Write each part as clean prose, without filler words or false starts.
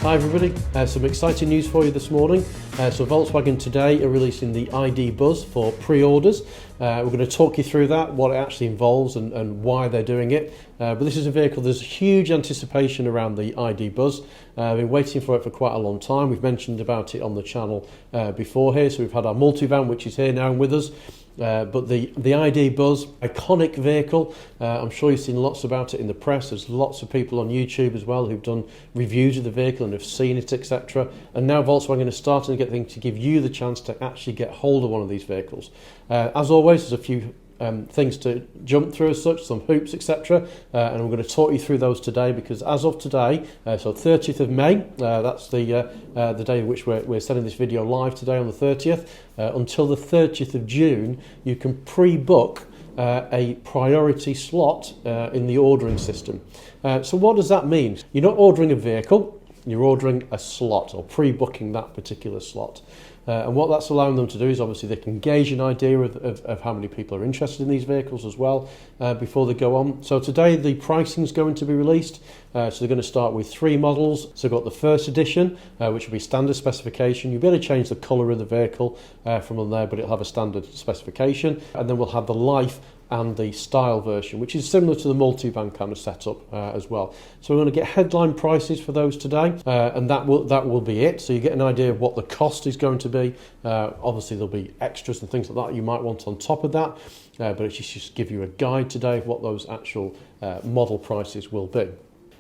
Hi everybody, some exciting news for you this morning. So Volkswagen today are releasing the ID Buzz for pre-orders. We're going to talk you through that, what it actually involves and why they're doing it. But this is a vehicle, there's huge anticipation around the ID Buzz. I've been waiting for it for quite a long time. We've mentioned about it on the channel before here. So we've had our multivan, which is here now and with us. But the ID Buzz, iconic vehicle, I'm sure you've seen lots about it in the press. There's lots of people on YouTube as well who've done reviews of the vehicle and have seen it, etc. And now Volkswagen is starting to get things to give you the chance to actually get hold of one of these vehicles. As always, there's a few things to jump through as such, some hoops, etc. And I'm going to talk you through those today because as of today, so 30th of May, that's the day in which we're sending this video live today on the 30th, until the 30th of June, you can pre-book a priority slot in the ordering system. So what does that mean? You're not ordering a vehicle, you're ordering a slot or pre-booking that particular slot. And what that's allowing them to do is obviously they can gauge an idea of how many people are interested in these vehicles as well before they go on. So today the pricing is going to be released. So they're going to start with 3 models. So we've got the first edition, which will be standard specification. You'll be able to change the colour of the vehicle from on there, but it'll have a standard specification. And then we'll have the Life and the Style version, which is similar to the multivan kind of setup as well. So we're going to get headline prices for those today, and that will be it. So you get an idea of what the cost is going to be. Obviously there'll be extras and things like that you might want on top of that, but it's just give you a guide today of what those actual model prices will be.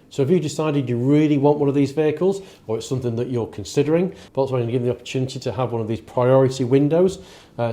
So if you decided you really want one of these vehicles, or it's something that you're considering, Volkswagen will give you the opportunity to have one of these priority windows.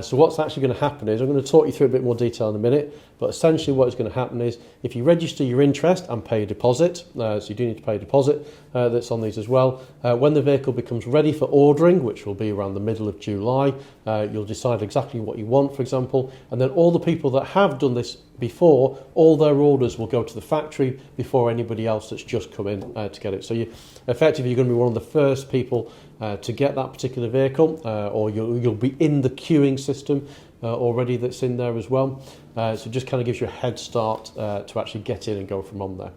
So what's actually going to happen is, I'm going to talk you through a bit more detail in a minute, but essentially what is going to happen is, if you register your interest and pay a deposit, so you do need to pay a deposit that's on these as well, when the vehicle becomes ready for ordering, which will be around the middle of July, you'll decide exactly what you want, for example, and then all the people that have done this before, all their orders will go to the factory before anybody else that's just come in to get it. So effectively you're going to be one of the first people to get that particular vehicle, or you'll be in the queuing system already that's in there as well. So it just kind of gives you a head start to actually get in and go from on there.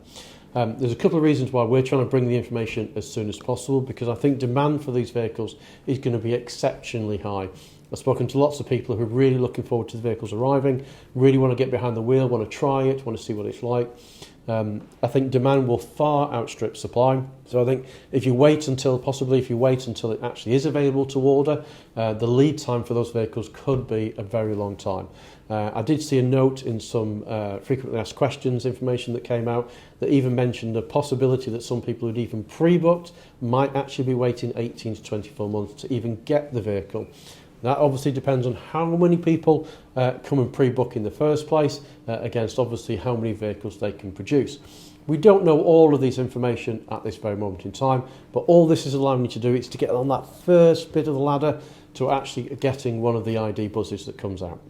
There's a couple of reasons why we're trying to bring the information as soon as possible, because I think demand for these vehicles is going to be exceptionally high. I've spoken to lots of people who are really looking forward to the vehicles arriving, really want to get behind the wheel, want to try it, want to see what it's like. I think demand will far outstrip supply. So I think if you wait until it actually is available to order, the lead time for those vehicles could be a very long time. I did see a note in some frequently asked questions information that came out that even mentioned a possibility that some people who'd even pre-booked might actually be waiting 18 to 24 months to even get the vehicle. That obviously depends on how many people come and pre-book in the first place against obviously how many vehicles they can produce. We don't know all of this information at this very moment in time, but all this is allowing you to do is to get on that first bit of the ladder to actually getting one of the ID buzzes that comes out.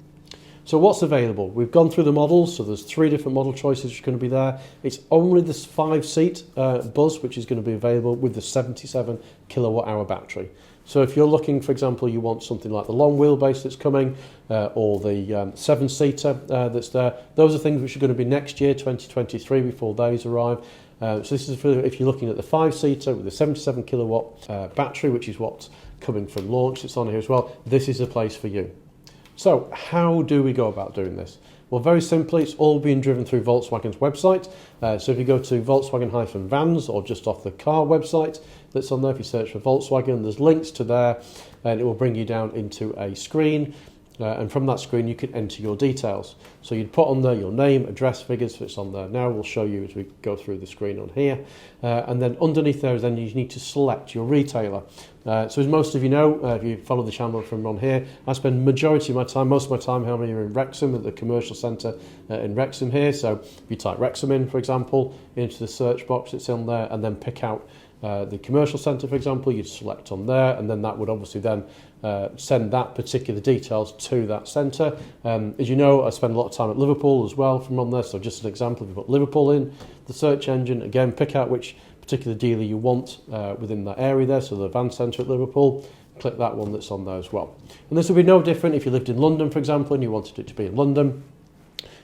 So what's available? We've gone through the models, so there's 3 different model choices which are going to be there. It's only this 5-seat Buzz which is going to be available with the 77 kilowatt hour battery. So if you're looking, for example, you want something like the long wheelbase that's coming, or the 7-seater that's there, those are things which are going to be next year, 2023, before those arrive. So this is for if you're looking at the 5-seater with the 77 kilowatt battery, which is what's coming from launch, it's on here as well. This is a place for you. So how do we go about doing this? Well, very simply, it's all being driven through Volkswagen's website. So if you go to Volkswagen-Vans or just off the car website that's on there, if you search for Volkswagen, there's links to there and it will bring you down into a screen. And from that screen, you can enter your details. So you'd put on there your name, address, figures, if it's on there now. We'll show you as we go through the screen on here. And then underneath there, then you need to select your retailer. So as most of you know, if you follow the channel from on here, I spend most of my time here in Wrexham at the commercial centre in Wrexham here. So if you type Wrexham in, for example, into the search box, it's in there, and then pick out the commercial centre, for example, you'd select on there, and then that would obviously then send that particular details to that centre. As you know, I spend a lot of time at Liverpool as well from on there, so just an example, if you put Liverpool in the search engine, again, pick out which particular dealer you want within that area there, so the van centre at Liverpool, click that one that's on there as well. And this will be no different if you lived in London, for example, and you wanted it to be in London.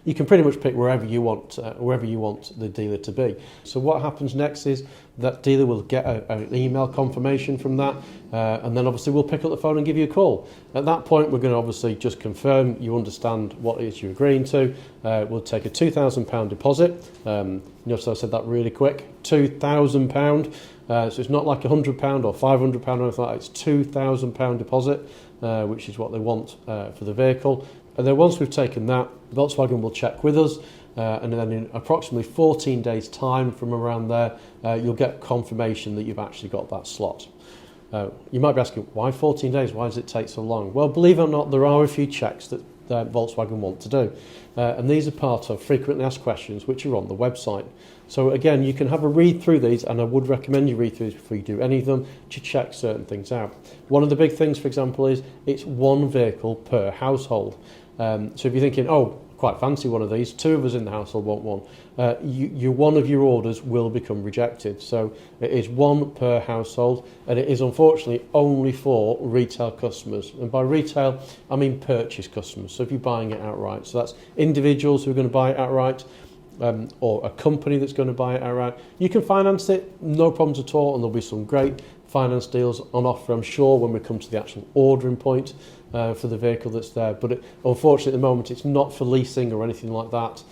You can pretty much pick wherever you want the dealer to be. So what happens next is that dealer will get an email confirmation from that, and then obviously we'll pick up the phone and give you a call. At that point, we're going to obviously just confirm you understand what it is you're agreeing to. We'll take a £2,000 deposit. Notice I said that really quick. £2,000. So it's not like £100 or £500 or anything like that. It's £2,000 deposit, which is what they want for the vehicle. And then once we've taken that, Volkswagen will check with us, and then in approximately 14 days' time from around there, you'll get confirmation that you've actually got that slot. You might be asking, why 14 days? Why does it take so long? Well, believe it or not, there are a few checks that Volkswagen want to do. And these are part of frequently asked questions which are on the website. So again, you can have a read through these, and I would recommend you read through these before you do any of them to check certain things out. One of the big things, for example, is it's one vehicle per household. So if you're thinking, oh, quite fancy one of these, 2 of us in the household want one, one of your orders will become rejected. So it is 1 per household, and it is unfortunately only for retail customers. And by retail, I mean purchase customers. So if you're buying it outright, so that's individuals who are going to buy it outright, or a company that's going to buy it outright. You can finance it, no problems at all, and there'll be some great finance deals on offer, I'm sure, when we come to the actual ordering point for the vehicle that's there. But unfortunately, at the moment, it's not for leasing or anything like that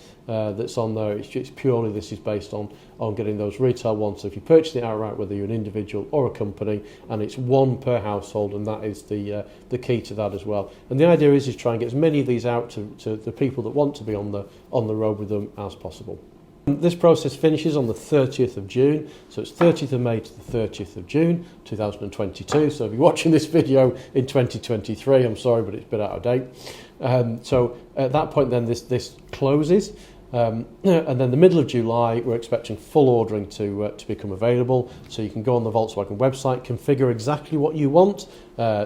that's on there. It's purely, this is based on getting those retail ones. So if you purchase it outright, whether you're an individual or a company, and it's 1 per household, and that is the key to that as well. And the idea is try and get as many of these out to the people that want to be on the road with them as possible. This process finishes on the 30th of June, so it's 30th of May to the 30th of June 2022. So if you're watching this video in 2023, I'm sorry, but it's a bit out of date. So at that point then this closes, and then the middle of July we're expecting full ordering to become available. So you can go on the Volkswagen website, configure exactly what you want,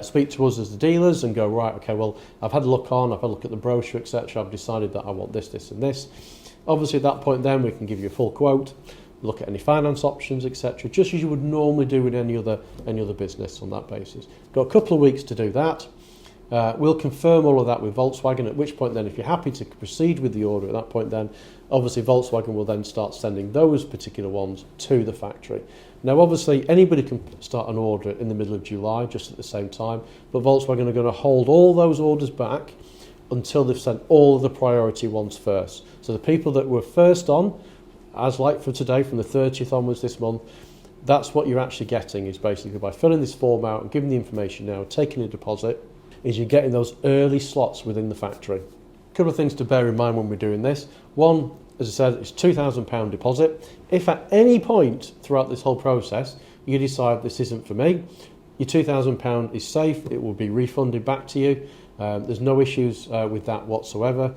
speak to us as the dealers and go, right, okay, well, I've had a look at the brochure, etc. I've decided that I want this, this and this. Obviously, at that point, then we can give you a full quote, look at any finance options, etc., just as you would normally do with any other business on that basis. Got a couple of weeks to do that. We'll confirm all of that with Volkswagen, at which point then, if you're happy to proceed with the order at that point then, obviously Volkswagen will then start sending those particular ones to the factory. Now, obviously, anybody can start an order in the middle of July, just at the same time, but Volkswagen are going to hold all those orders back until they've sent all of the priority ones first. So the people that were first on, as like for today, from the 30th onwards this month, that's what you're actually getting, is basically by filling this form out and giving the information now, taking a deposit, is you're getting those early slots within the factory. A couple of things to bear in mind when we're doing this. One, as I said, it's £2,000 deposit. If at any point throughout this whole process you decide this isn't for me, your £2,000 is safe, it will be refunded back to you. There's no issues with that whatsoever.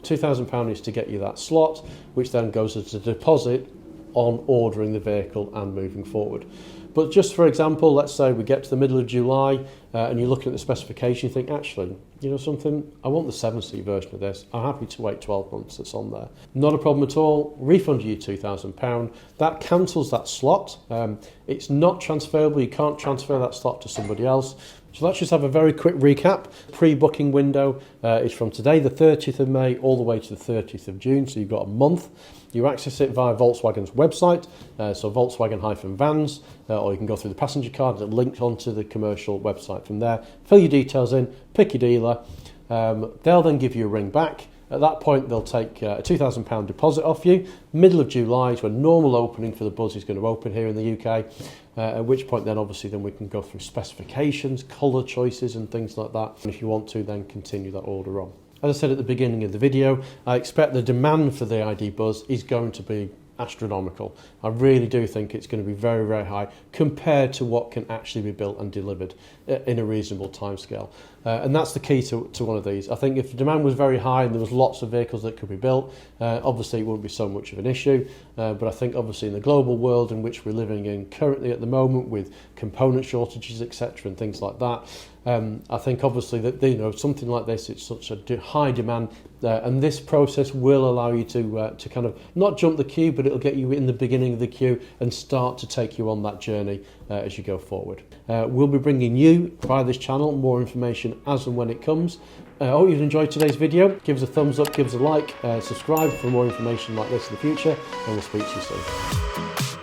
£2,000 is to get you that slot, which then goes as a deposit on ordering the vehicle and moving forward. But just for example, let's say we get to the middle of July and you're looking at the specification, you think, actually, you know something, I want the 7-seat version of this. I'm happy to wait 12 months, that's on there. Not a problem at all. Refund you £2,000. That cancels that slot. It's not transferable. You can't transfer that slot to somebody else. So let's just have a very quick recap. Pre-booking window is from today, the 30th of May, all the way to the 30th of June. So you've got a month. You access it via Volkswagen's website, so Volkswagen-Vans, or you can go through the passenger card that linked onto the commercial website from there. Fill your details in, pick your dealer. They'll then give you a ring back. At that point, they'll take a £2,000 deposit off you. Middle of July is when normal opening for the Buzz is going to open here in the UK. At which point then obviously then we can go through specifications, colour choices and things like that. And if you want to, then continue that order on. As I said at the beginning of the video, I expect the demand for the ID Buzz is going to be astronomical. I really do think it's going to be very, very high compared to what can actually be built and delivered in a reasonable timescale. And that's the key to one of these. I think if the demand was very high and there was lots of vehicles that could be built, obviously it wouldn't be so much of an issue. But I think obviously in the global world in which we're living in currently at the moment with component shortages, etc. and things like that, I think obviously that something like this, it's such a high demand, and this process will allow you to kind of not jump the queue, but it'll get you in the beginning of the queue and start to take you on that journey as you go forward. We'll be bringing you via this channel more information as and when it comes. I hope you've enjoyed today's video. Give us a thumbs up, give us a like, subscribe for more information like this in the future, and we'll speak to you soon.